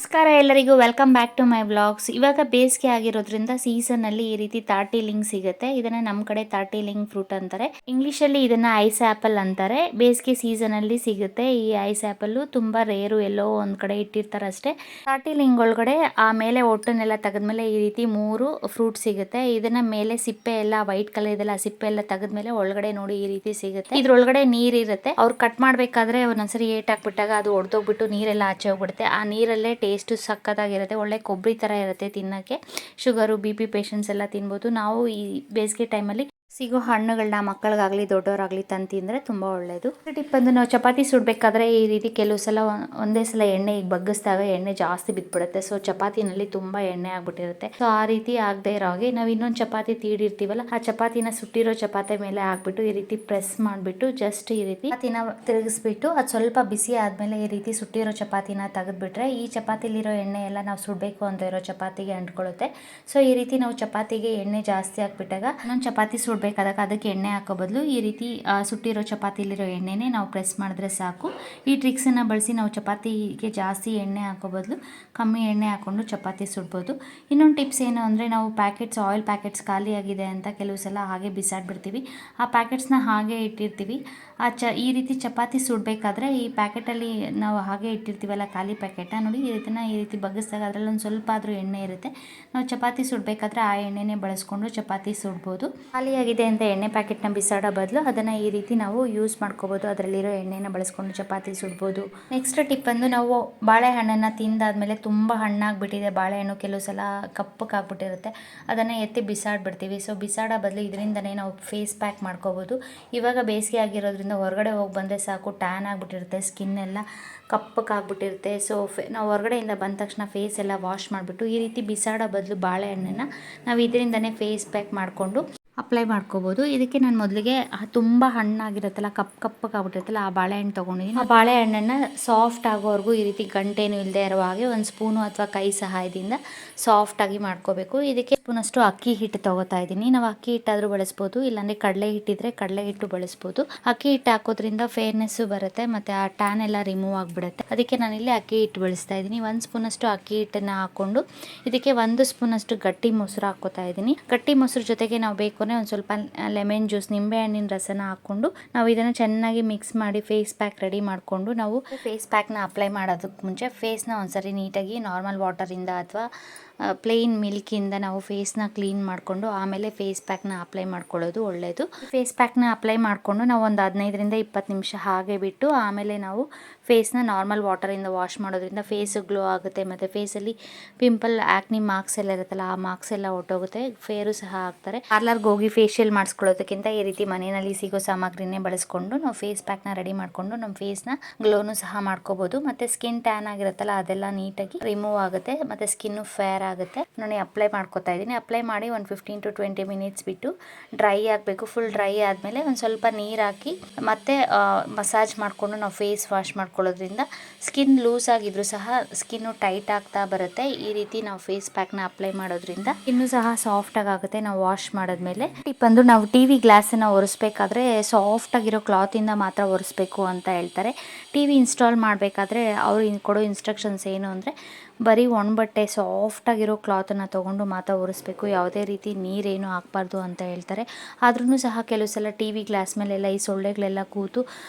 ನಮಸ್ಕಾರ ಎಲ್ಲರಿಗೂ, welcome back to my vlogs. ಇವಾಗ ಬೇಸಿಗೆ ಆಗಿರೋದ್ರಿಂದ ಸೀಸನಲ್ಲಿ ಈ ರೀತಿ ತಾಟಿಲಿಂಗ್ ಸಿಗುತ್ತೆ. ಇದನ್ನ ನಮ್ಮ ಕಡೆ ತಾಟಿಲಿಂಗ್ ಫ್ರೂಟ್ ಅಂತಾರೆ. ಇಂಗ್ಲಿಷಲ್ಲಿ ಇದನ್ನ ಐಸ್ ಆಪಲ್ ಅಂತಾರೆ. ಬೇಸಿಗೆ ಸೀಸನಲ್ಲಿ ಸಿಗುತ್ತೆ ಈ ಐಸ್ ಆಪಲ್. ತುಂಬಾ ರೇರು, ಎಲ್ಲೋ ಒಂದ್ ಕಡೆ ಇಟ್ಟಿರ್ತಾರೆ ಅಷ್ಟೇ. ತಾಟಿಲಿಂಗ್ ಒಳಗಡೆ ಆ ಮೇಲೆ ಒಟ್ಟನ್ನೆಲ್ಲ ತೆಗೆದ್ಮೇಲೆ ಈ ರೀತಿ 3 ಫ್ರೂಟ್ ಸಿಗುತ್ತೆ. ಇದನ್ನ ಮೇಲೆ ಸಿಪ್ಪೆ ಎಲ್ಲ ವೈಟ್ ಕಲರ್ ಇದೆಲ್ಲ, ಸಿಪ್ಪೆ ಎಲ್ಲ ತೆಗೆದ್ಮೇಲೆ ಒಳಗಡೆ ನೋಡಿ ಈ ರೀತಿ ಸಿಗುತ್ತೆ. ಇದ್ರೊಳಗಡೆ ನೀರ್ ಇರುತ್ತೆ. ಅವ್ರು ಕಟ್ ಮಾಡ್ಬೇಕಾದ್ರೆ ಒಂದೊಂದ್ಸರಿ ಏಟ್ ಹಾಕ್ಬಿಟ್ಟಾಗ ಅದು ಒಡೆದೋಗ್ಬಿಟ್ಟು ನೀರೆಲ್ಲ ಆಚೆ ಹೋಗ್ಬಿಡುತ್ತೆ. ಆ ನೀರಲ್ಲೇ ಟೇಸ್ಟ್ ಸಕ್ಕತ್ತಾಗಿರುತ್ತೆ. ಒಳ್ಳೆ ಕೊಬ್ಬರಿ ತರ ಇರುತ್ತೆ ತಿನ್ನಕ್ಕೆ. ಶುಗರು, BP ಪೇಷಂಟ್ಸ್ ಎಲ್ಲ ತಿನ್ಬೋದು. ನಾವು ಈ ಬೇಸಿಗೆ ಟೈಮಲ್ಲಿ ಸಿಗೋ ಹಣ್ಣುಗಳನ್ನ ಮಕ್ಕಳಿಗಾಗ್ಲಿ ದೊಡ್ಡವರಾಗ್ಲಿ ತಂದು ತಿಂದ್ರೆ ತುಂಬಾ ಒಳ್ಳೇದು. ಟಿಪ್ ಬಂದು, ನಾವು ಚಪಾತಿ ಸುಡ್ಬೇಕಾದ್ರೆ ಈ ರೀತಿ ಕೆಲವು ಸಲ ಒಂದೇ ಸಲ ಎಣ್ಣೆ ಈಗ ಬಗ್ಗಿಸಿದಾಗ ಎಣ್ಣೆ ಜಾಸ್ತಿ ಬಿದ್ಬಿಡುತ್ತೆ. ಸೊ ಚಪಾತಿನಲ್ಲಿ ತುಂಬಾ ಎಣ್ಣೆ ಆಗ್ಬಿಟ್ಟಿರುತ್ತೆ. ಸೊ ಆ ರೀತಿ ಆಗದೆ ಇರೋ ಹಾಗೆ ನಾವು ಇನ್ನೊಂದು ಚಪಾತಿ ತೀಡಿರ್ತೀವಲ್ಲ, ಆ ಚಪಾತಿನ ಸುಟ್ಟಿರೋ ಚಪಾತಿ ಮೇಲೆ ಹಾಕ್ಬಿಟ್ಟು ಈ ರೀತಿ ಪ್ರೆಸ್ ಮಾಡಿಬಿಟ್ಟು ಜಸ್ಟ್ ಈ ರೀತಿ ಚಪಾತಿನ ತಿರುಗಿಸ್ಬಿಟ್ಟು ಅದು ಸ್ವಲ್ಪ ಬಿಸಿ ಆದ್ಮೇಲೆ ಈ ರೀತಿ ಸುಟ್ಟಿರೋ ಚಪಾತಿನ ತೆಗೆದ್ಬಿಟ್ರೆ ಈ ಚಪಾತಿಲಿರೋ ಎಣ್ಣೆ ಎಲ್ಲ ನಾವು ಸುಡಬೇಕು ಅಂತ ಇರೋ ಚಪಾತಿಗೆ ಅಂಟ್ಕೊಳ್ಳುತ್ತೆ. ಸೊ ಈ ರೀತಿ ನಾವು ಚಪಾತಿಗೆ ಎಣ್ಣೆ ಜಾಸ್ತಿ ಹಾಕ್ಬಿಟ್ಟಾಗ ಇನ್ನೊಂದು ಚಪಾತಿ ಬೇಕಾದಾಗ ಅದಕ್ಕೆ ಎಣ್ಣೆ ಹಾಕೋ ಬದಲು ಈ ರೀತಿ ಸುಟ್ಟಿರೋ ಚಪಾತಿಲಿರೋ ಎಣ್ಣೆನೇ ನಾವು ಪ್ರೆಸ್ ಮಾಡಿದ್ರೆ ಸಾಕು. ಈ ಟ್ರಿಕ್ಸನ್ನು ಬಳಸಿ ನಾವು ಚಪಾತಿಗೆ ಜಾಸ್ತಿ ಎಣ್ಣೆ ಹಾಕೋ ಬದಲು ಕಮ್ಮಿ ಎಣ್ಣೆ ಹಾಕ್ಕೊಂಡು ಚಪಾತಿ ಸುಡ್ಬೋದು. ಇನ್ನೊಂದು ಟಿಪ್ಸ್ ಏನು ಅಂದರೆ, ನಾವು ಪ್ಯಾಕೆಟ್ಸ್, ಆಯಿಲ್ ಪ್ಯಾಕೆಟ್ಸ್ ಖಾಲಿ ಆಗಿದೆ ಅಂತ ಕೆಲವು ಸಲ ಹಾಗೆ ಬಿಸಾಡ್ಬಿಡ್ತೀವಿ. ಆ ಪ್ಯಾಕೆಟ್ಸ್ನ ಹಾಗೆ ಇಟ್ಟಿರ್ತೀವಿ. ಈ ರೀತಿ ಚಪಾತಿ ಸುಡಬೇಕಾದ್ರೆ ಈ ಪ್ಯಾಕೆಟಲ್ಲಿ ನಾವು ಹಾಗೆ ಇಟ್ಟಿರ್ತೀವಲ್ಲ ಖಾಲಿ ಪ್ಯಾಕೆಟ್ನ, ನೋಡಿ ಈ ರೀತಿ ಬಗ್ಗಿಸಿದಾಗ ಅದರಲ್ಲಿ ಒಂದು ಸ್ವಲ್ಪ ಆದರೂ ಎಣ್ಣೆ ಇರುತ್ತೆ. ನಾವು ಚಪಾತಿ ಸುಡಬೇಕಾದ್ರೆ ಆ ಎಣ್ಣೆನೇ ಬಳಸ್ಕೊಂಡು ಚಪಾತಿ ಸುಡ್ಬೋದು. ಖಾಲಿಯಾಗಿದೆ ಅಂತ ಎಣ್ಣೆ ಪ್ಯಾಕೆಟ್ನ ಬಿಸಾಡೋ ಬದಲು ಅದನ್ನು ಈ ರೀತಿ ನಾವು ಯೂಸ್ ಮಾಡ್ಕೋಬೋದು. ಅದರಲ್ಲಿರೋ ಎಣ್ಣೆನ ಬಳಸ್ಕೊಂಡು ಚಪಾತಿ ಸುಡ್ಬೋದು. ನೆಕ್ಸ್ಟ್ ಟಿಪ್ ಬಂದು, ನಾವು ಬಾಳೆಹಣ್ಣನ್ನು ತಿಂದಾದ್ಮೇಲೆ ತುಂಬ ಹಣ್ಣಾಗ್ಬಿಟ್ಟಿದೆ ಬಾಳೆಹಣ್ಣು, ಕೆಲವು ಸಲ ಕಪ್ಪಕ್ಕಾಗ್ಬಿಟ್ಟಿರುತ್ತೆ, ಅದನ್ನು ಎತ್ತಿ ಬಿಸಾಡ್ಬಿಡ್ತೀವಿ. ಸೊ ಬಿಸಾಡೋ ಬದಲು ಇದರಿಂದನೇ ನಾವು ಫೇಸ್ ಪ್ಯಾಕ್ ಮಾಡ್ಕೋಬೋದು. ಇವಾಗ ಬೇಸಿಗೆ ಆಗಿರೋದ್ರಿಂದ ಹೊರಗಡೆ ಹೋಗಿ ಬಂದರೆ ಸಾಕು, ಟ್ಯಾನ್ ಆಗಿಬಿಟ್ಟಿರುತ್ತೆ, ಸ್ಕಿನ್ ಎಲ್ಲ ಕಪ್ಪಕ್ಕಾಗ್ಬಿಟ್ಟಿರುತ್ತೆ. ಸೊ ನಾವು ಹೊರಗಡೆಯಿಂದ ಬಂದ ತಕ್ಷಣ ಫೇಸ್ ಎಲ್ಲ ವಾಶ್ ಮಾಡಿಬಿಟ್ಟು ಈ ರೀತಿ ಬಿಸಾಡೋ ಬದಲು ಬಾಳೆಹಣ್ಣನ್ನು ನಾವು ಇದರಿಂದನೇ ಫೇಸ್ ಪ್ಯಾಕ್ ಮಾಡಿಕೊಂಡು ಅಪ್ಲೈ ಮಾಡ್ಕೋಬೋದು. ಇದಕ್ಕೆ ನಾನು ಮೊದಲಿಗೆ ತುಂಬ ಹಣ್ಣಾಗಿರುತ್ತಲ್ಲ, ಕಪ್ಪಕ್ಕಾಗ್ಬಿಟ್ಟಿರುತ್ತಲ್ಲ, ಆ ಬಾಳೆಹಣ್ಣು ತೊಗೊಂಡಿದ್ದೀನಿ. ಆ ಬಾಳೆಹಣ್ಣನ್ನು ಸಾಫ್ಟ್ ಆಗೋವರೆಗೂ ಈ ರೀತಿ ಗಂಟೇನು ಇಲ್ಲದೆ ಇರೋ ಹಾಗೆ ಒಂದು ಸ್ಪೂನು ಅಥವಾ ಕೈ ಸಹಾಯದಿಂದ ಸಾಫ್ಟಾಗಿ ಮಾಡ್ಕೋಬೇಕು. ಇದಕ್ಕೆ ಸ್ಪೂನಷ್ಟು ಅಕ್ಕಿ ಹಿಟ್ಟು ತೊಗೋತಾ ಇದ್ದೀನಿ. ನಾವು ಅಕ್ಕಿ ಹಿಟ್ಟಾದರೂ ಬಳಸ್ಬೋದು, ಇಲ್ಲಾಂದರೆ ಕಡಲೆ ಹಿಟ್ಟಿದ್ರೆ ಕಡಲೆ ಹಿಟ್ಟು ಬಳಸ್ಬೋದು. ಅಕ್ಕಿ ಹಿಟ್ಟು ಹಾಕೋದ್ರಿಂದ ಫೇರ್ನೆಸ್ಸು ಬರುತ್ತೆ ಮತ್ತು ಆ ಟ್ಯಾನ್ ಎಲ್ಲ ರಿಮೂವ್ ಆಗಿಬಿಡುತ್ತೆ. ಅದಕ್ಕೆ ನಾನಿಲ್ಲಿ ಅಕ್ಕಿ ಹಿಟ್ಟು ಬಳಸ್ತಾ ಇದ್ದೀನಿ. 1 ಸ್ಪೂನಷ್ಟು ಅಕ್ಕಿ ಹಿಟ್ಟನ್ನು ಹಾಕ್ಕೊಂಡು ಇದಕ್ಕೆ 1 ಸ್ಪೂನಷ್ಟು ಗಟ್ಟಿ ಮೊಸರು ಹಾಕ್ಕೋತಾ ಇದ್ದೀನಿ. ಗಟ್ಟಿ ಮೊಸರು ಜೊತೆಗೆ ನಾವು ಬೇಕು ಒಂದು ಸ್ವಲ್ಪ ಲೆಮನ್ ಜ್ಯೂಸ್, ನಿಂಬೆ ಹಣ್ಣಿನ ರಸನ ಹಾಕ್ಕೊಂಡು ನಾವು ಇದನ್ನು ಚೆನ್ನಾಗಿ ಮಿಕ್ಸ್ ಮಾಡಿ ಫೇಸ್ ಪ್ಯಾಕ್ ರೆಡಿ ಮಾಡಿಕೊಂಡು, ನಾವು ಫೇಸ್ ಪ್ಯಾಕ್ನ ಅಪ್ಲೈ ಮಾಡೋದಕ್ಕೆ ಮುಂಚೆ ಫೇಸ್ನ ಒಂದ್ಸರಿ ನೀಟಾಗಿ ನಾರ್ಮಲ್ ವಾಟರಿಂದ ಅಥವಾ ಪ್ಲೇನ್ ಮಿಲ್ಕಿಂದ ನಾವು ಫೇಸ್ನ ಕ್ಲೀನ್ ಮಾಡಿಕೊಂಡು ಆಮೇಲೆ ಫೇಸ್ ಪ್ಯಾಕ್ನ ಅಪ್ಲೈ ಮಾಡ್ಕೊಳ್ಳೋದು ಒಳ್ಳೆಯದು. ಫೇಸ್ ಪ್ಯಾಕ್ನ ಅಪ್ಲೈ ಮಾಡಿಕೊಂಡು ನಾವು ಒಂದು 15ರಿಂದ 20 ನಿಮಿಷ ಹಾಗೆ ಬಿಟ್ಟು ಆಮೇಲೆ ನಾವು ಫೇಸ್ನ ನಾರ್ಮಲ್ ವಾಟರಿಂದ ವಾಶ್ ಮಾಡೋದ್ರಿಂದ ಫೇಸ್ ಗ್ಲೋ ಆಗುತ್ತೆ ಮತ್ತು ಫೇಸಲ್ಲಿ ಪಿಂಪಲ್, ಆಕ್ನಿ ಮಾರ್ಕ್ಸ್ ಎಲ್ಲ ಇರುತ್ತಲ್ಲ, ಆ ಮಾರ್ಕ್ಸ್ ಎಲ್ಲ ಹೊಟ್ಟೋಗುತ್ತೆ. ಫೇರು ಸಹ ಆಗ್ತಾರೆ. ಪಾರ್ಲರ್ಗೆ ಹೋಗಿ ಫೇಶಿಯಲ್ ಮಾಡಿಸ್ಕೊಳ್ಳೋದಕ್ಕಿಂತ ಈ ರೀತಿ ಮನೆಯಲ್ಲಿ ಸಿಗೋ ಸಾಮಗ್ರಿನೇ ಬಳಸ್ಕೊಂಡು ನಾವು ಫೇಸ್ ಪ್ಯಾಕ್ನ ರೆಡಿ ಮಾಡಿಕೊಂಡು ನಮ್ಮ ಫೇಸ್ನ ಗ್ಲೋನು ಸಹ ಮಾಡ್ಕೋಬೋದು. ಮತ್ತು ಸ್ಕಿನ್ ಟ್ಯಾನ್ ಆಗಿರುತ್ತಲ್ಲ ಅದೆಲ್ಲ ನೀಟಾಗಿ ರಿಮೂವ್ ಆಗುತ್ತೆ ಮತ್ತು ಸ್ಕಿನ್ನು ಫೇರ್ ಆಗುತ್ತೆ. ನಾನು ಅಪ್ಲೈ ಮಾಡ್ಕೋತಾ ಇದ್ದೀನಿ. ಅಪ್ಲೈ ಮಾಡಿ ಒಂದು 15 to 20 ಮಿನಿಟ್ಸ್ ಬಿಟ್ಟು ಡ್ರೈ ಆಗಬೇಕು. ಫುಲ್ ಡ್ರೈ ಆದಮೇಲೆ ಒಂದು ಸ್ವಲ್ಪ ನೀರು ಹಾಕಿ ಮತ್ತೆ ಮಸಾಜ್ ಮಾಡಿಕೊಂಡು ನಾವು ಫೇಸ್ ವಾಶ್ ಮಾಡ್ಕೊಳ್ಳೋದ್ರಿಂದ ಸ್ಕಿನ್ ಲೂಸ್ ಆಗಿದ್ರು ಸಹ ಸ್ಕಿನ್ನು ಟೈಟ್ ಆಗ್ತಾ ಬರುತ್ತೆ. ಈ ರೀತಿ ನಾವು ಫೇಸ್ ಪ್ಯಾಕ್ನ ಅಪ್ಲೈ ಮಾಡೋದ್ರಿಂದ ಇನ್ನೂ ಸಹ ಸಾಫ್ಟಾಗಿ ಆಗುತ್ತೆ ನಾವು ವಾಶ್ ಮಾಡಿದ್ಮೇಲೆ. ಟಿಪ್ ಬಂದು, ನಾವು TV ಗ್ಲಾಸನ್ನು ಒರೆಸ್ಬೇಕಾದ್ರೆ ಸಾಫ್ಟ್ ಆಗಿರೋ ಕ್ಲಾತಿಂದ ಮಾತ್ರ ಒರೆಸ್ಬೇಕು ಅಂತ ಹೇಳ್ತಾರೆ. TV ಇನ್ಸ್ಟಾಲ್ ಮಾಡಬೇಕಾದ್ರೆ ಅವ್ರು ಕೊಡೋ ಇನ್ಸ್ಟ್ರಕ್ಷನ್ಸ್ ಏನು ಅಂದರೆ, ಬರೀ ಒಣಬಟ್ಟೆ ಸಾಫ್ಟಾಗಿರೋ ಕ್ಲಾತನ್ನು ತೊಗೊಂಡು ಮಾತ್ರ ಒರೆಸ್ಬೇಕು, ಯಾವುದೇ ರೀತಿ ನೀರೇನು ಹಾಕ್ಬಾರ್ದು ಅಂತ ಹೇಳ್ತಾರೆ. ಆದ್ರೂ ಸಹ ಕೆಲವು ಸಲ TV ಗ್ಲಾಸ್ ಮೇಲೆಲ್ಲ ಈ ಸೊಳ್ಳೆಗಳೆಲ್ಲ ಕೂತು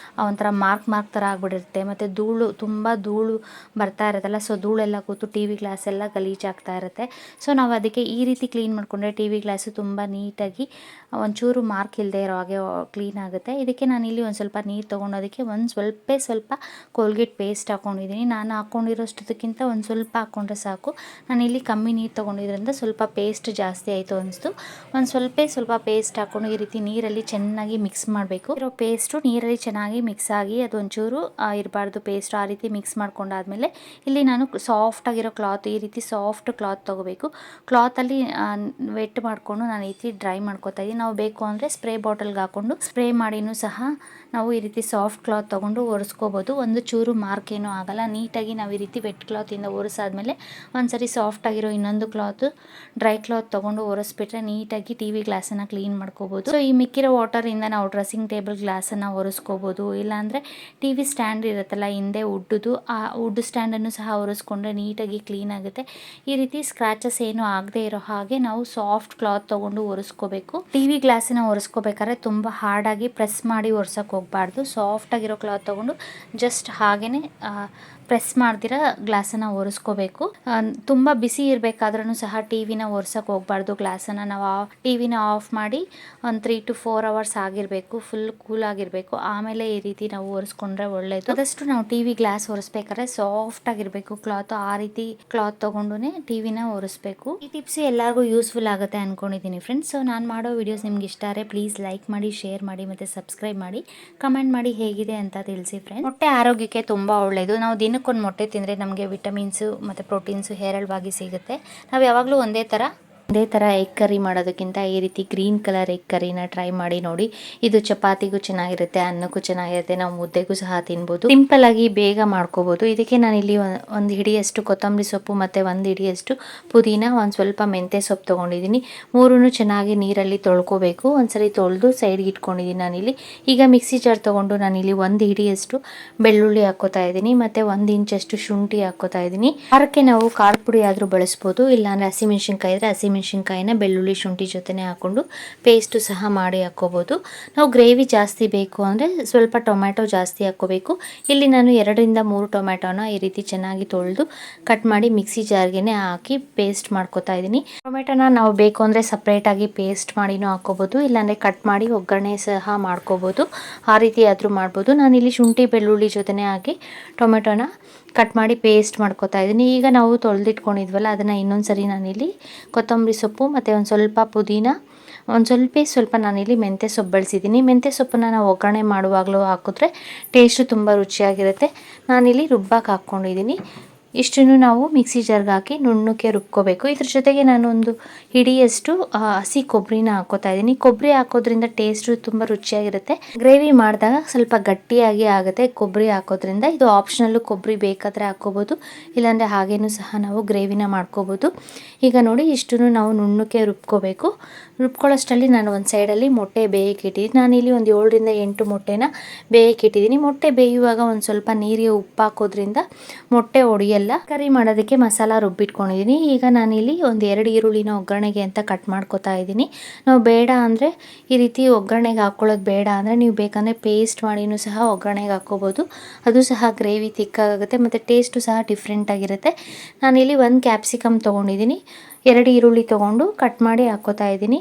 ಒಂಥರ ಮಾರ್ಕ್ ಥರ ಆಗಿಬಿಟ್ಟಿರುತ್ತೆ ಮತ್ತು ತುಂಬ ಧೂಳು ಬರ್ತಾ ಇರುತ್ತಲ್ಲ, ಸೊ ಧೂಳೆಲ್ಲ ಕೂತು TV ಗ್ಲಾಸ್ ಎಲ್ಲ ಗಲೀಜಾಗ್ತಾ ಇರುತ್ತೆ. ಸೊ ನಾವು ಅದಕ್ಕೆ ಈ ರೀತಿ ಕ್ಲೀನ್ ಮಾಡಿಕೊಂಡ್ರೆ TV ಗ್ಲಾಸು ತುಂಬ ನೀಟಾಗಿ ಒಂಚೂರು ಮಾರ್ಕ್ ಇಲ್ಲದೆ ಇರೋ ಹಾಗೆ ಕ್ಲೀನ್ ಆಗುತ್ತೆ. ಇದಕ್ಕೆ ನಾನಿಲ್ಲಿ ಒಂದು ಸ್ವಲ್ಪ ನೀರು ತೊಗೊಂಡೋದಕ್ಕೆ ಸ್ವಲ್ಪ ಕೋಲ್ಗೇಟ್ ಪೇಸ್ಟ್ ಹಾಕ್ಕೊಂಡಿದ್ದೀನಿ. ನಾನು ಹಾಕ್ಕೊಂಡಿರೋಷ್ಟಕ್ಕಿಂತ ಒಂದು ಸ್ವಲ್ಪ ಹಾಕ್ಕೊಂಡ್ರೆ ಸಾಕು. ನಾನಿಲ್ಲಿ ಕಮ್ಮಿ ನೀರು ತೊಗೊಂಡಿದ್ರಿಂದ ಸ್ವಲ್ಪ ಪೇಸ್ಟ್ ಜಾಸ್ತಿ ಆಯಿತು ಅನಿಸ್ತು. ಒಂದು ಸ್ವಲ್ಪ ಪೇಸ್ಟ್ ಹಾಕ್ಕೊಂಡು ಈ ರೀತಿ ನೀರಲ್ಲಿ ಚೆನ್ನಾಗಿ ಮಿಕ್ಸ್ ಮಾಡಬೇಕು. ಇರೋ ಪೇಸ್ಟು ನೀರಲ್ಲಿ ಚೆನ್ನಾಗಿ ಮಿಕ್ಸ್ ಆಗಿ ಅದೊಂಚೂರು ಇರಬಾರ್ದು ಪೇಸ್ಟ್. ಆ ರೀತಿ ಮಿಕ್ಸ್ ಮಾಡ್ಕೊಂಡಾದ್ಮೇಲೆ ಇಲ್ಲಿ ನಾನು ಸಾಫ್ಟಾಗಿರೋ ಕ್ಲಾತ್, ಈ ರೀತಿ ಸಾಫ್ಟ್ ಕ್ಲಾತ್ ತೊಗೋಬೇಕು. ಕ್ಲಾತಲ್ಲಿ ವೆಟ್ ಮಾಡಿಕೊಂಡು ನಾನು ಈ ರೀತಿ ಡ್ರೈ ಮಾಡ್ಕೊತಾ ಇದ್ದೀನಿ. ನಾವು ಬೇಕು ಅಂದರೆ ಸ್ಪ್ರೇ ಬಾಟಲ್ಗೆ ಹಾಕ್ಕೊಂಡು ಸ್ಪ್ರೇ ಮಾಡಿನೂ ಸಹ ನಾವು ಈ ರೀತಿ ಸಾಫ್ಟ್ ಕ್ಲಾತ್ ತೊಗೊಂಡು ಒರೆಸ್ಕೋಬೋದು. ಒಂದು ಚೂರು ಮಾರ್ಕ್ ಏನೂ ಆಗಲ್ಲ. ನೀಟಾಗಿ ನಾವು ಈ ರೀತಿ ವೆಟ್ ಕ್ಲಾತಿಂದ ಒರೆಸಾದ್ಮೇಲೆ ಒಂದ್ಸರಿ ಸಾಫ್ಟ್ ಆಗಿರೋ ಇನ್ನೊಂದು ಕ್ಲಾತ್ ಡ್ರೈ ಕ್ಲಾತ್ ತೊಗೊಂಡು ಒರೆಸ್ಬಿಟ್ರೆ ನೀಟಾಗಿ ಟಿ ವಿ ಗ್ಲಾಸನ್ನು ಕ್ಲೀನ್ ಮಾಡ್ಕೋಬೋದು. ಸೊ ಈ ಮಿಕ್ಕಿರೋ ವಾಟರಿಂದ ನಾವು ಡ್ರೆಸ್ಸಿಂಗ್ ಟೇಬಲ್ ಗ್ಲಾಸನ್ನು ಒರೆಸ್ಕೋಬೋದು. ಇಲ್ಲಾಂದರೆ ಟಿ ವಿ ಸ್ಟ್ಯಾಂಡ್ ಇರುತ್ತಲ್ಲ ಹಿಂದೆ ಉಡ್ಡುದು, ಆ ವುಡ್ ಸ್ಟ್ಯಾಂಡನ್ನು ಸಹ ಒರೆಸ್ಕೊಂಡ್ರೆ ನೀಟಾಗಿ ಕ್ಲೀನ್ ಆಗುತ್ತೆ. ಈ ರೀತಿ ಸ್ಕ್ರಾಚಸ್ ಏನು ಆಗದೆ ಇರೋ ಹಾಗೆ ನಾವು ಸಾಫ್ಟ್ ಕ್ಲಾತ್ ತೊಗೊಂಡು ಒರೆಸ್ಕೋಬೇಕು. ಟಿ ವಿ ಗ್ಲಾಸನ್ನ ಒರೆಸ್ಕೋಬೇಕಾದ್ರೆ ತುಂಬ ಹಾರ್ಡಾಗಿ ಪ್ರೆಸ್ ಮಾಡಿ ಒರೆಸೋಕೆ ಹೋಗಬಾರ್ದು. ಸಾಫ್ಟ್ ಆಗಿರೋ ಕ್ಲಾತ್ ತೊಗೊಂಡು ಜಸ್ಟ್ ಹಾಗೇ ಪ್ರೆಸ್ ಮಾಡ್ದಿರ ಗ್ಲಾಸನ್ನು ಒರೆಸ್ಕೋಬೇಕು. ತುಂಬ ಬಿಸಿ ಇರಬೇಕಾದ್ರೂ ಸಹ ಟಿ ವಿನ ಒರೆಸೋಕೆ ಹೋಗಬಾರ್ದು. ಗ್ಲಾಸನ್ನು ನಾವು ಟಿ ವಿನ ಆಫ್ ಮಾಡಿ ಒಂದು 3 to 4 hours ಆಗಿರಬೇಕು. ಫುಲ್ ಕೂಲ್ ಆಗಿರಬೇಕು. ಆಮೇಲೆ ಈ ರೀತಿ ನಾವು ಒರೆಸ್ಕೊಂಡ್ರೆ ಒಳ್ಳೆಯದು. ಆದಷ್ಟು ನಾವು ಟಿ ವಿ ಗ್ಲಾಸ್ ಒರೆಸ್ಬೇಕಾದ್ರೆ ಸಾಫ್ಟ್ ಆಗಿರಬೇಕು ಕ್ಲಾತ್. ಆ ರೀತಿ ಕ್ಲಾತ್ ತೊಗೊಂಡು ಟಿ ವಿನ ಒರೆಸ್ಬೇಕು. ಈ ಟಿಪ್ಸ್ ಎಲ್ಲರಿಗೂ ಯೂಸ್ಫುಲ್ ಆಗುತ್ತೆ ಅಂದ್ಕೊಂಡಿದ್ದೀನಿ ಫ್ರೆಂಡ್ಸ್. ಸೊ ನಾನು ಮಾಡೋ ವಿಡಿಯೋಸ್ ನಿಮ್ಗೆ ಇಷ್ಟ ಆದರೆ ಪ್ಲೀಸ್ ಲೈಕ್ ಮಾಡಿ, ಶೇರ್ ಮಾಡಿ ಮತ್ತು ಸಬ್ಸ್ಕ್ರೈಬ್ ಮಾಡಿ. ಕಮೆಂಟ್ ಮಾಡಿ ಹೇಗಿದೆ ಅಂತ ತಿಳಿಸಿ ಫ್ರೆಂಡ್ಸ್. ಮೊಟ್ಟೆ ಆರೋಗ್ಯಕ್ಕೆ ತುಂಬ ಒಳ್ಳೆಯದು. ನಾವು ದಿನಕ್ಕೊಂದು ಮೊಟ್ಟೆ ತಿಂದರೆ ನಮಗೆ ವಿಟಮಿನ್ಸು ಮತ್ತು ಪ್ರೋಟೀನ್ಸು ಹೇರಳವಾಗಿ ಸಿಗುತ್ತೆ. ನಾವು ಯಾವಾಗಲೂ ಒಂದೇ ಥರ ಎಗ್ ಕರಿ ಮಾಡೋದಕ್ಕಿಂತ ಈ ರೀತಿ ಗ್ರೀನ್ ಕಲರ್ ಎಗ್ ಕರಿನ ಟ್ರೈ ಮಾಡಿ ನೋಡಿ. ಇದು ಚಪಾತಿಗೂ ಚೆನ್ನಾಗಿರುತ್ತೆ, ಅನ್ನಕ್ಕೂ ಚೆನ್ನಾಗಿರುತ್ತೆ, ನಾವು ಮುದ್ದೆಗೂ ಸಹ ತಿನ್ಬೋದು. ಸಿಂಪಲ್ ಆಗಿ ಬೇಗ ಮಾಡ್ಕೋಬೋದು. ಇದಕ್ಕೆ ನಾನಿಲ್ಲಿ ಒಂದು ಹಿಡಿಯಷ್ಟು ಕೊತ್ತಂಬರಿ ಸೊಪ್ಪು ಮತ್ತು ಒಂದು ಹಿಡಿಯಷ್ಟು ಪುದೀನ, ಒಂದು ಸ್ವಲ್ಪ ಮೆಂತ್ಯ ಸೊಪ್ಪು ತೊಗೊಂಡಿದ್ದೀನಿ. ಮೂರನ್ನು ಚೆನ್ನಾಗಿ ನೀರಲ್ಲಿ ತೊಳ್ಕೊಬೇಕು. ಒಂದ್ಸರಿ ತೊಳೆದು ಸೈಡ್ಗೆ ಇಟ್ಕೊಂಡಿದ್ದೀನಿ ನಾನಿಲ್ಲಿ. ಈಗ ಮಿಕ್ಸಿ ಜಾರ್ ತೊಗೊಂಡು ನಾನಿಲ್ಲಿ ಒಂದು ಹಿಡಿಯಷ್ಟು ಬೆಳ್ಳುಳ್ಳಿ ಹಾಕ್ಕೋತಾ ಇದ್ದೀನಿ ಮತ್ತು 1 ಇಂಚಷ್ಟು ಶುಂಠಿ ಹಾಕ್ಕೋತಾ ಇದ್ದೀನಿ. ಖಾರಕ್ಕೆ ನಾವು ಖಾರದ ಪುಡಿ ಆದರೂ ಬಳಸ್ಬೋದು. ಇಲ್ಲಾಂದರೆ ಹಸಿಮೆಣ್ಸಿನ್ಕಾಯಿ ಇದ್ದರೆ ಹಸಿಮೆಣ್ಸಿನ್ಕಾಯಿನ ಬೆಳ್ಳುಳ್ಳಿ ಶುಂಠಿ ಜೊತೆನೇ ಹಾಕ್ಕೊಂಡು ಪೇಸ್ಟು ಸಹ ಮಾಡಿ ಹಾಕ್ಕೋಬೋದು. ನಾವು ಗ್ರೇವಿ ಜಾಸ್ತಿ ಬೇಕು ಅಂದರೆ ಸ್ವಲ್ಪ ಟೊಮ್ಯಾಟೊ ಜಾಸ್ತಿ ಹಾಕ್ಕೋಬೇಕು. ಇಲ್ಲಿ ನಾನು 2 ರಿಂದ 3 ಟೊಮ್ಯಾಟೊನ ಈ ರೀತಿ ಚೆನ್ನಾಗಿ ತೊಳೆದು ಕಟ್ ಮಾಡಿ ಮಿಕ್ಸಿ ಜಾರ್ಗೆ ಹಾಕಿ ಪೇಸ್ಟ್ ಮಾಡ್ಕೋತಾ ಇದ್ದೀನಿ. ಟೊಮೆಟೊನ ನಾವು ಬೇಕು ಅಂದರೆ ಸಪ್ರೇಟಾಗಿ ಪೇಸ್ಟ್ ಮಾಡಿನೂ ಹಾಕ್ಕೋಬೋದು, ಇಲ್ಲಾಂದರೆ ಕಟ್ ಮಾಡಿ ಒಗ್ಗರಣೆ ಸಹ ಮಾಡ್ಕೋಬೋದು. ಆ ರೀತಿ ಆದರೂ ಮಾಡ್ಬೋದು. ನಾನಿಲ್ಲಿ ಶುಂಠಿ ಬೆಳ್ಳುಳ್ಳಿ ಜೊತೆನೇ ಹಾಕಿ ಟೊಮೆಟೊನ ಕಟ್ ಮಾಡಿ ಪೇಸ್ಟ್ ಮಾಡ್ಕೋತಾ ಇದ್ದೀನಿ. ಈಗ ನಾವು ತೊಳೆದಿಟ್ಕೊಂಡಿದ್ವಲ್ಲ ಅದನ್ನು ಇನ್ನೊಂದು ಸರಿ ನಾನಿಲ್ಲಿ ಕೊತ್ತಂಬರಿ ಸೊಪ್ಪು ಮತ್ತು ಒಂದು ಸ್ವಲ್ಪ ಪುದೀನ, ಒಂದು ಸ್ವಲ್ಪ ನಾನಿಲ್ಲಿ ಮೆಂತ್ಯ ಸೊಪ್ಪು ಬಳಸಿದ್ದೀನಿ. ಮೆಂತ್ಯ ಸೊಪ್ಪನ್ನು ನಾವು ಒಗ್ಗರಣೆ ಮಾಡುವಾಗಲೂ ಹಾಕಿದ್ರೆ ಟೇಸ್ಟು ತುಂಬ ರುಚಿಯಾಗಿರುತ್ತೆ. ನಾನಿಲ್ಲಿ ರುಬ್ಬಕ್ಕೆ ಹಾಕ್ಕೊಂಡಿದ್ದೀನಿ. ಇಷ್ಟನ್ನು ನಾವು ಮಿಕ್ಸಿ ಜಾರ್ಗೆ ಹಾಕಿ ನುಣ್ಣಕ್ಕೆ ರುಬ್ಕೋಬೇಕು. ಇದ್ರ ಜೊತೆಗೆ ನಾನೊಂದು ಹಿಡಿಯಷ್ಟು ಹಸಿ ಕೊಬ್ಬರಿನ ಹಾಕ್ಕೋತಾ ಇದ್ದೀನಿ. ಕೊಬ್ಬರಿ ಹಾಕೋದ್ರಿಂದ ಟೇಸ್ಟು ತುಂಬ ರುಚಿಯಾಗಿರುತ್ತೆ. ಗ್ರೇವಿ ಮಾಡಿದಾಗ ಸ್ವಲ್ಪ ಗಟ್ಟಿಯಾಗಿ ಆಗುತ್ತೆ ಕೊಬ್ಬರಿ ಹಾಕೋದ್ರಿಂದ. ಇದು ಆಪ್ಷನಲ್ಲು, ಕೊಬ್ಬರಿ ಬೇಕಾದರೆ ಹಾಕ್ಕೋಬೋದು, ಇಲ್ಲಾಂದರೆ ಹಾಗೇನೂ ಸಹ ನಾವು ಗ್ರೇವಿನ ಮಾಡ್ಕೋಬೋದು. ಈಗ ನೋಡಿ ಇಷ್ಟನ್ನು ನಾವು ನುಣ್ಣಕ್ಕೆ ರುಬ್ಕೋಬೇಕು. ರುಬ್ಕೊಳ್ಳೋಷ್ಟರಲ್ಲಿ ನಾನು ಒಂದು ಸೈಡಲ್ಲಿ ಮೊಟ್ಟೆ ಬೇಯಕ್ಕೆ ಇಟ್ಟಿದ್ದೀನಿ. ನಾನಿಲ್ಲಿ ಒಂದು 7 ರಿಂದ 8 ಮೊಟ್ಟೆನ ಬೇಯಕ್ಕೆ ಇಟ್ಟಿದ್ದೀನಿ. ಮೊಟ್ಟೆ ಬೇಯುವಾಗ ಒಂದು ಸ್ವಲ್ಪ ನೀರಿಗೆ ಉಪ್ಪು ಹಾಕೋದ್ರಿಂದ ಮೊಟ್ಟೆ ಒಡೆಯಲ್ಲ. ಕರಿ ಮಾಡೋದಕ್ಕೆ ಮಸಾಲ ರುಬ್ಬಿಟ್ಕೊಂಡಿದ್ದೀನಿ. ಈಗ ನಾನಿಲ್ಲಿ ಒಂದು 2 ಈರುಳ್ಳಿನ ಒಗ್ಗರಣೆಗೆ ಅಂತ ಕಟ್ ಮಾಡ್ಕೋತಾ ಇದ್ದೀನಿ. ನಾವು ಬೇಡ ಅಂದರೆ ಈ ರೀತಿ ಒಗ್ಗರಣೆಗೆ ಹಾಕ್ಕೊಳ್ಳೋದು ಬೇಡ ಅಂದರೆ ನೀವು ಬೇಕಂದರೆ ಪೇಸ್ಟ್ ಮಾಡಿನೂ ಸಹ ಒಗ್ಗರಣೆಗೆ ಹಾಕ್ಕೋಬೋದು. ಅದು ಸಹ ಗ್ರೇವಿ ತಿಕ್ಕಾಗುತ್ತೆ ಮತ್ತು ಟೇಸ್ಟು ಸಹ ಡಿಫ್ರೆಂಟಾಗಿರುತ್ತೆ. ನಾನಿಲ್ಲಿ 1 ಕ್ಯಾಪ್ಸಿಕಮ್ ತೊಗೊಂಡಿದ್ದೀನಿ. 2 ಈರುಳ್ಳಿ ತೊಗೊಂಡು ಕಟ್ ಮಾಡಿ ಹಾಕ್ಕೋತಾ ಇದ್ದೀನಿ.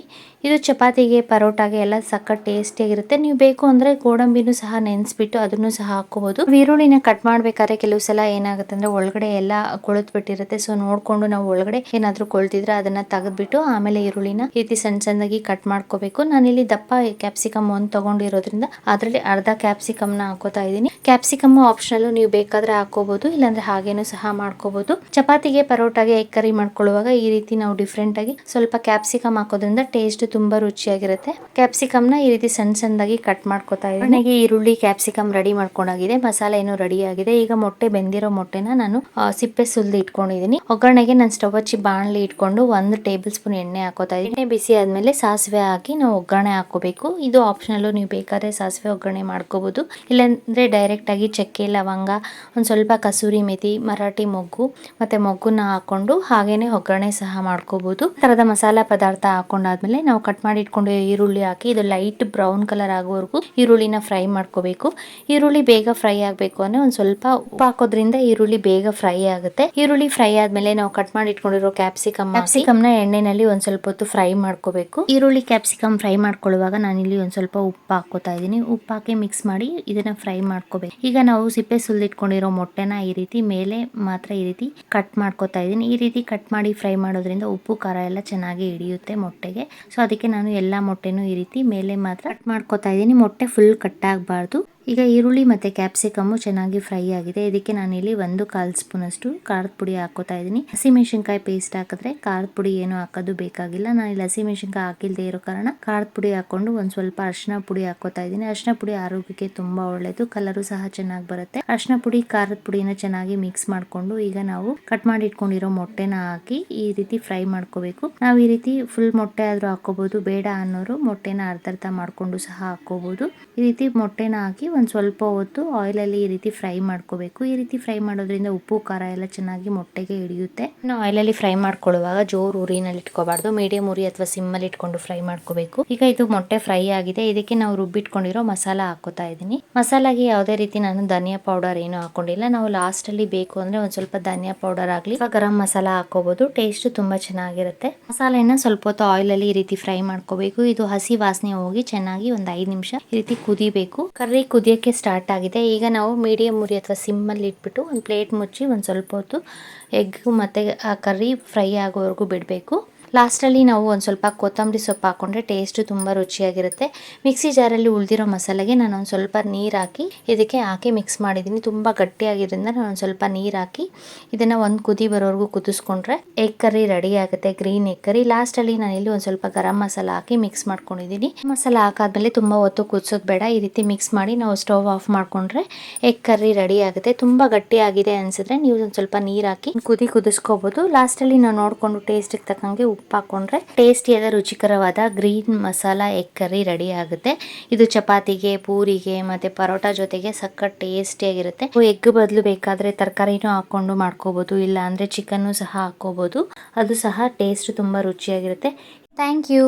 ಇದು ಚಪಾತಿಗೆ, ಪರೋಟಾಗೆ ಎಲ್ಲ ಸಖತ್ ಟೇಸ್ಟಿಯಾಗಿರುತ್ತೆ. ನೀವು ಬೇಕು ಅಂದರೆ ಗೋಡಂಬಿನೂ ಸಹ ನೆನೆಸ್ಬಿಟ್ಟು ಅದನ್ನು ಸಹ ಹಾಕ್ಕೋಬೋದು. ಈರುಳ್ಳಿನ ಕಟ್ ಮಾಡಬೇಕಾದ್ರೆ ಕೆಲವು ಸಲ ಏನಾಗುತ್ತೆ ಅಂದರೆ ಒಳಗಡೆ ಎಲ್ಲ ಕೊಳೆತು ಬಿಟ್ಟಿರುತ್ತೆ. ಸೊ ನೋಡಿಕೊಂಡು ನಾವು ಒಳಗಡೆ ಏನಾದರೂ ಕೊಳ್ತಿದ್ರೆ ಅದನ್ನು ತೆಗೆದ್ಬಿಟ್ಟು ಆಮೇಲೆ ಈರುಳ್ಳಿನ ಈ ರೀತಿ ಸಣ್ಣ ಸಣ್ಣದಾಗಿ ಕಟ್ ಮಾಡ್ಕೋಬೇಕು. ನಾನಿಲ್ಲಿ ದಪ್ಪ ಕ್ಯಾಪ್ಸಿಕಮ್ 1 ತೊಗೊಂಡಿರೋದ್ರಿಂದ ಅದರಲ್ಲಿ ಅರ್ಧ ಕ್ಯಾಪ್ಸಿಕಮ್ನ ಹಾಕೋತಾ ಇದ್ದೀನಿ. ಕ್ಯಾಪ್ಸಿಕಮ್ ಆಪ್ಷನಲ್ಲು, ನೀವು ಬೇಕಾದರೆ ಹಾಕ್ಕೋಬೋದು, ಇಲ್ಲಾಂದರೆ ಹಾಗೇನೂ ಸಹ ಮಾಡ್ಕೋಬೋದು. ಚಪಾತಿಗೆ, ಪರೋಟಾಗೆ ಎಗ್ ಕರಿ ಮಾಡ್ಕೊಳ್ಳುವಾಗ ಈ ರೀತಿ ನಾವು ಡಿಫ್ರೆಂಟ್ ಆಗಿ ಸ್ವಲ್ಪ ಕ್ಯಾಪ್ಸಿಕಮ್ ಹಾಕೋದ್ರಿಂದ ಟೇಸ್ಟ್ ತುಂಬಾ ರುಚಿಯಾಗಿರುತ್ತೆ. ಕ್ಯಾಪ್ಸಿಕಮ್ನ ಈ ರೀತಿ ಸಣ್ಣ ಸಣ್ಣದಾಗಿ ಕಟ್ ಮಾಡ್ಕೋತಾ ಇದ್ದೀನಿ. ನನಗೆ ಈರುಳ್ಳಿ ಕ್ಯಾಪ್ಸಿಕಮ್ ರೆಡಿ ಮಾಡ್ಕೊಂಡಾಗಿದೆ. ಮಸಾಲೆ ಏನು ರೆಡಿ ಆಗಿದೆ. ಈಗ ಮೊಟ್ಟೆ, ಬೆಂದಿರೋ ಮೊಟ್ಟೆನ ನಾನು ಸಿಪ್ಪೆ ಸುಲ್ದು ಇಟ್ಕೊಂಡಿದ್ದೀನಿ. ಒಗ್ಗರಣೆಗೆ ನಾನು ಸ್ಟವ್ ಹಚ್ಚಿ ಬಾಣಲಿ ಇಟ್ಕೊಂಡು 1 ಟೇಬಲ್ ಸ್ಪೂನ್ ಎಣ್ಣೆ ಹಾಕೋತಾ ಇದ್ದೀನಿ. ಎಣ್ಣೆ ಬಿಸಿ ಆದ್ಮೇಲೆ ಸಾಸಿವೆ ಹಾಕಿ ನಾವು ಒಗ್ಗರಣೆ ಹಾಕೋಬೇಕು. ಇದು ಆಪ್ಷನಲ್, ನೀವು ಬೇಕಾದ್ರೆ ಸಾಸಿವೆ ಒಗ್ಗರಣೆ ಮಾಡ್ಕೋಬಹುದು, ಇಲ್ಲಾಂದ್ರೆ ಡೈರೆಕ್ಟ್ ಆಗಿ ಚಕ್ಕೆ, ಲವಂಗ, ಒಂದು ಸ್ವಲ್ಪ ಕಸೂರಿ ಮೇಥಿ, ಮರಾಠಿ ಮೊಗ್ಗು ಮತ್ತೆ ಮೊಗ್ಗುನ ಹಾಕೊಂಡು ಹಾಗೇನೆ ಒಗ್ಗರಣೆ ಸಹ ಮಾಡ್ಕೋಬಹುದು. ತರದ ಮಸಾಲಾ ಪದಾರ್ಥ ಹಾಕೊಂಡಾದ್ಮೇಲೆ ನಾವು ಕಟ್ ಮಾಡಿ ಇಟ್ಕೊಂಡು ಈರುಳ್ಳಿ ಹಾಕಿ ಇದು ಲೈಟ್ ಬ್ರೌನ್ ಕಲರ್ ಆಗೋವರೆಗೂ ಈರುಳ್ಳಿನ ಫ್ರೈ ಮಾಡ್ಕೋಬೇಕು. ಈರುಳ್ಳಿ ಬೇಗ ಫ್ರೈ ಆಗಬೇಕು ಅಂದ್ರೆ ಒಂದು ಸ್ವಲ್ಪ ಉಪ್ಪು ಹಾಕೋದ್ರಿಂದ ಈರುಳ್ಳಿ ಬೇಗ ಫ್ರೈ ಆಗುತ್ತೆ. ಈರುಳ್ಳಿ ಫ್ರೈ ಆದ್ಮೇಲೆ ನಾವು ಕಟ್ ಮಾಡಿ ಇಟ್ಕೊಂಡಿರೋ ಕ್ಯಾಪ್ಸಿಕಮ್ನ ಎಣ್ಣೆನಲ್ಲಿ ಒಂದ್ ಸ್ವಲ್ಪ ಹೊತ್ತು ಫ್ರೈ ಮಾಡ್ಕೋಬೇಕು. ಈರುಳ್ಳಿ ಕ್ಯಾಪ್ಸಿಕಮ್ ಫ್ರೈ ಮಾಡ್ಕೊಳ್ಳುವಾಗ ನಾನಿಲ್ಲಿ ಒಂದ್ ಸ್ವಲ್ಪ ಉಪ್ಪು ಹಾಕೋತಾ ಇದೀನಿ. ಉಪ್ಪು ಹಾಕಿ ಮಿಕ್ಸ್ ಮಾಡಿ ಇದನ್ನ ಫ್ರೈ ಮಾಡ್ಕೋಬೇಕು. ಈಗ ನಾವು ಸಿಪ್ಪೆ ಸುಲಿದಿಟ್ಕೊಂಡಿರೋ ಮೊಟ್ಟೆನ ಈ ರೀತಿ ಮೇಲೆ ಮಾತ್ರ ಈ ರೀತಿ ಕಟ್ ಮಾಡ್ಕೋತಾ ಇದೀನಿ. ಈ ರೀತಿ ಕಟ್ ಮಾಡಿ ಫ್ರೈ ಮಾಡೋದ್ರಿಂದ ಉಪ್ಪು ಖಾರ ಎಲ್ಲ ಚೆನ್ನಾಗಿ ಹಿಡಿಯುತ್ತೆ ಮೊಟ್ಟೆಗೆ. ಸೊ ಅದಕ್ಕೆ ನಾನು ಎಲ್ಲಾ ಮೊಟ್ಟೆನೂ ಈ ರೀತಿ ಮೇಲೆ ಮಾತ್ರ ಕಟ್ ಮಾಡ್ಕೋತಾ ಇದೀನಿ. ಮೊಟ್ಟೆ ಫುಲ್ ಕಟ್ ಆಗಬಾರ್ದು. ಈಗ ಈರುಳ್ಳಿ ಮತ್ತು ಕ್ಯಾಪ್ಸಿಕಮ್ಮು ಚೆನ್ನಾಗಿ ಫ್ರೈ ಆಗಿದೆ. ಇದಕ್ಕೆ ನಾನಿಲ್ಲಿ 1/4 ಸ್ಪೂನ್ ಅಷ್ಟು ಖಾರದ ಪುಡಿ ಹಾಕೋತಾ ಇದ್ದೀನಿ. ಹಸಿಮೆಣಸಿನಕಾಯಿ ಪೇಸ್ಟ್ ಹಾಕಿದ್ರೆ ಖಾರದ ಪುಡಿ ಏನು ಹಾಕೋದು ಬೇಕಾಗಿಲ್ಲ. ನಾನು ಇಲ್ಲಿ ಹಸಿಮೆಣಸಿನಕಾಯಿ ಹಾಕಿಲ್ಲದೆ ಇರೋ ಕಾರಣ ಖಾರದ ಪುಡಿ ಹಾಕೊಂಡು ಒಂದು ಸ್ವಲ್ಪ ಅರಿಶಿನ ಪುಡಿ ಹಾಕೋತಾ ಇದ್ದೀನಿ. ಅರಿಶಿನ ಪುಡಿ ಆರೋಗ್ಯಕ್ಕೆ ತುಂಬಾ ಒಳ್ಳೆಯದು, ಕಲರು ಸಹ ಚೆನ್ನಾಗಿ ಬರುತ್ತೆ. ಅರಿಶಿನ ಪುಡಿ ಖಾರದ ಪುಡಿನ ಚೆನ್ನಾಗಿ ಮಿಕ್ಸ್ ಮಾಡಿಕೊಂಡು ಈಗ ನಾವು ಕಟ್ ಮಾಡಿ ಇಟ್ಕೊಂಡಿರೋ ಮೊಟ್ಟೆನ ಹಾಕಿ ಈ ರೀತಿ ಫ್ರೈ ಮಾಡ್ಕೋಬೇಕು. ನಾವು ಈ ರೀತಿ ಫುಲ್ ಮೊಟ್ಟೆ ಆದ್ರೂ ಹಾಕೋಬಹುದು, ಬೇಡ ಅನ್ನೋರು ಮೊಟ್ಟೆನ ಅರ್ಧ ಮಾಡ್ಕೊಂಡು ಸಹ ಹಾಕೋಬಹುದು. ಈ ರೀತಿ ಮೊಟ್ಟೆನ ಹಾಕಿ ಒಂದು ಸ್ವಲ್ಪ ಹೊತ್ತು ಆಯಿಲ್ ಅಲ್ಲಿ ಈ ರೀತಿ ಫ್ರೈ ಮಾಡ್ಕೋಬೇಕು. ಈ ರೀತಿ ಫ್ರೈ ಮಾಡೋದ್ರಿಂದ ಉಪ್ಪು ಖಾರ ಎಲ್ಲ ಚೆನ್ನಾಗಿ ಮೊಟ್ಟೆಗೆ ಹಿಡಿಯುತ್ತೆ. ನಾವು ಆಯಿಲ್ ಅಲ್ಲಿ ಫ್ರೈ ಮಾಡ್ಕೊಳ್ಳುವಾಗ ಜೋರು ಉರಿನಲ್ಲಿ ಇಟ್ಕೋಬಾರ್ದು, ಮೀಡಿಯಂ ಉರಿ ಅಥವಾ ಸಿಮ್ ಅಲ್ಲಿ ಇಟ್ಕೊಂಡು ಫ್ರೈ ಮಾಡ್ಕೋಬೇಕು. ಈಗ ಇದು ಮೊಟ್ಟೆ ಫ್ರೈ ಆಗಿದೆ. ಇದಕ್ಕೆ ನಾವು ರುಬ್ಬಿಟ್ಕೊಂಡಿರೋ ಮಸಾಲ ಹಾಕೋತಾ ಇದ್ದೀನಿ. ಮಸಾಲಾಗೆ ಯಾವುದೇ ರೀತಿ ನಾನು ಧನಿಯಾ ಪೌಡರ್ ಏನು ಹಾಕೊಂಡಿಲ್ಲ. ನಾವು ಲಾಸ್ಟ್ ಅಲ್ಲಿ ಬೇಕು ಅಂದ್ರೆ ಒಂದ್ ಸ್ವಲ್ಪ ಧನಿಯಾ ಪೌಡರ್ ಆಗ್ಲಿ ಅಥವಾ ಗರಂ ಮಸಾಲ ಹಾಕೋಬಹುದು. ಟೇಸ್ಟ್ ತುಂಬಾ ಚೆನ್ನಾಗಿರುತ್ತೆ. ಮಸಾಲೆನ ಸ್ವಲ್ಪ ಹೊತ್ತು ಆಯಿಲ್ ಅಲ್ಲಿ ಈ ರೀತಿ ಫ್ರೈ ಮಾಡ್ಕೋಬೇಕು. ಇದು ಹಸಿ ವಾಸನೆ ಹೋಗಿ ಚೆನ್ನಾಗಿ ಒಂದು 5 ನಿಮಿಷ ಈ ರೀತಿ ಕುದಿಬೇಕು. ಕರ್ರಿ ಕುದಿಯಕ್ಕೆ ಸ್ಟಾರ್ಟ್ ಆಗಿದೆ. ಈಗ ನಾವು ಮೀಡಿಯಂ ಉರಿ ಅಥವಾ ಸಿಮ್ ಅಲ್ಲಿ ಇಟ್ಬಿಟ್ಟು ಒಂದು ಪ್ಲೇಟ್ ಮುಚ್ಚಿ ಒಂದು ಸ್ವಲ್ಪ ಹೊತ್ತು ಎಗ್ ಮತ್ತೆ ಆ ಕರ್ರಿ ಫ್ರೈ ಆಗೋವರೆಗೂ ಬಿಡಬೇಕು. ಲಾಸ್ಟಲ್ಲಿ ನಾವು ಒಂದು ಸ್ವಲ್ಪ ಕೊತ್ತಂಬರಿ ಸೊಪ್ಪು ಹಾಕೊಂಡ್ರೆ ಟೇಸ್ಟ್ ತುಂಬ ರುಚಿಯಾಗಿರುತ್ತೆ. ಮಿಕ್ಸಿ ಜಾರಲ್ಲಿ ಉಳಿದಿರೋ ಮಸಾಲೆಗೆ ನಾನು ಒಂದು ಸ್ವಲ್ಪ ನೀರು ಹಾಕಿ ಇದಕ್ಕೆ ಹಾಕಿ ಮಿಕ್ಸ್ ಮಾಡಿದ್ದೀನಿ. ತುಂಬ ಗಟ್ಟಿಯಾಗಿರೋದ್ರಿಂದ ನಾನು ಒಂದು ಸ್ವಲ್ಪ ನೀರು ಹಾಕಿ ಇದನ್ನು ಒಂದು ಕುದಿ ಬರೋವರೆಗೂ ಕುದಿಸ್ಕೊಂಡ್ರೆ ಎಗ್ ಕರ್ರಿ ರೆಡಿ ಆಗುತ್ತೆ, ಗ್ರೀನ್ ಎಗ್ ಕರ್ರಿ. ಲಾಸ್ಟಲ್ಲಿ ನಾನು ಇಲ್ಲಿ ಒಂದು ಸ್ವಲ್ಪ ಗರಂ ಮಸಾಲ ಹಾಕಿ ಮಿಕ್ಸ್ ಮಾಡ್ಕೊಂಡಿದ್ದೀನಿ. ಮಸಾಲ ಹಾಕಾದ್ಮೇಲೆ ತುಂಬ ಹೊತ್ತು ಕುದಿಸೋದು ಬೇಡ, ಈ ರೀತಿ ಮಿಕ್ಸ್ ಮಾಡಿ ನಾವು ಸ್ಟವ್ ಆಫ್ ಮಾಡ್ಕೊಂಡ್ರೆ ಎಗ್ ಕರ್ರಿ ರೆಡಿ ಆಗುತ್ತೆ. ತುಂಬ ಗಟ್ಟಿಯಾಗಿದೆ ಅನಿಸಿದ್ರೆ ನೀವು ಒಂದು ಸ್ವಲ್ಪ ನೀರು ಹಾಕಿ ಕುದಿಸ್ಕೋಬಹುದು. ಲಾಸ್ಟಲ್ಲಿ ನಾವು ನೋಡಿಕೊಂಡು ಟೇಸ್ಟಿಗೆ ತಕ್ಕಂಗೆ ಉಪ್ಪು ಹಾಕೊಂಡ್ರೆ ಟೇಸ್ಟಿಯಾದ ರುಚಿಕರವಾದ green masala egg curry ready ಆಗುತ್ತೆ. ಇದು ಚಪಾತಿಗೆ, ಪೂರಿಗೆ ಮತ್ತೆ ಪರೋಟ ಜೊತೆಗೆ ಸಖತ್ ಟೇಸ್ಟಿಯಾಗಿರುತ್ತೆ. ಎಗ್ ಬದಲು ಬೇಕಾದ್ರೆ ತರಕಾರಿನೂ ಹಾಕೊಂಡು ಮಾಡ್ಕೋಬಹುದು, ಇಲ್ಲ ಅಂದ್ರೆ ಚಿಕನ್ ಸಹ ಹಾಕೋಬಹುದು. ಅದು ಸಹ ಟೇಸ್ಟ್ ತುಂಬಾ ರುಚಿಯಾಗಿರುತ್ತೆ. Thank you.